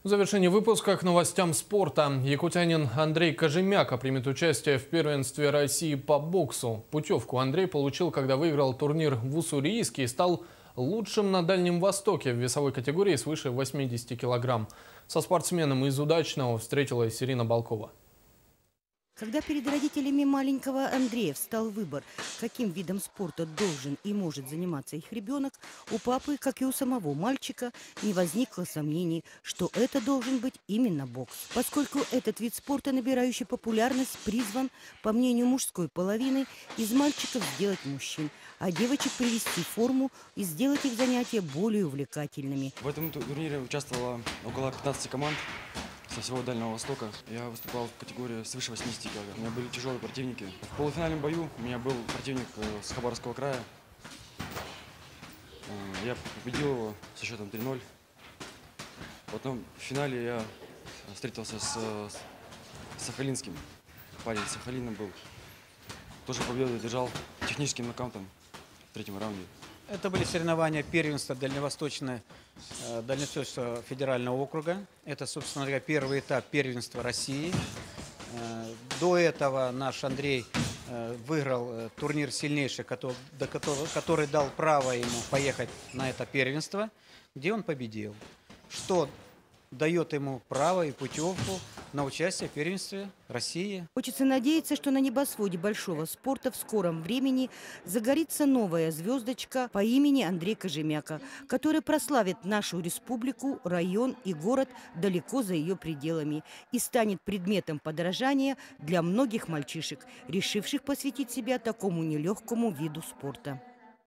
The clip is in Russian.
В завершении выпуска к новостям спорта. Якутянин Андрей Кожемяка примет участие в первенстве России по боксу. Путевку Андрей получил, когда выиграл турнир в Уссурийске и стал лучшим на Дальнем Востоке в весовой категории свыше 80 килограмм. Со спортсменом из Удачного встретилась Ирина Балкова. Когда перед родителями маленького Андрея встал выбор, каким видом спорта должен и может заниматься их ребенок, у папы, как и у самого мальчика, не возникло сомнений, что это должен быть именно бокс. Поскольку этот вид спорта, набирающий популярность, призван, по мнению мужской половины, из мальчиков сделать мужчин, а девочек привести в форму и сделать их занятия более увлекательными. В этом турнире участвовало около 15 команд со всего Дальнего Востока. Я выступал в категории свыше 80 килограмм. У меня были тяжелые противники. В полуфинальном бою у меня был противник с Хабаровского края. Я победил его со счетом 3-0. Потом в финале я встретился с Сахалинским. Парень из Сахалина был. Тоже победу одержал техническим нокаутом в третьем раунде. Это были соревнования первенства Дальневосточного федерального округа. Это, собственно говоря, первый этап первенства России. До этого наш Андрей выиграл турнир сильнейший, который дал право ему поехать на это первенство, где он победил. Что дает ему право и путевку на участие в первенстве России. Хочется надеяться, что на небосводе большого спорта в скором времени загорится новая звездочка по имени Андрей Кожемяка, который прославит нашу республику, район и город далеко за ее пределами и станет предметом подражания для многих мальчишек, решивших посвятить себя такому нелегкому виду спорта.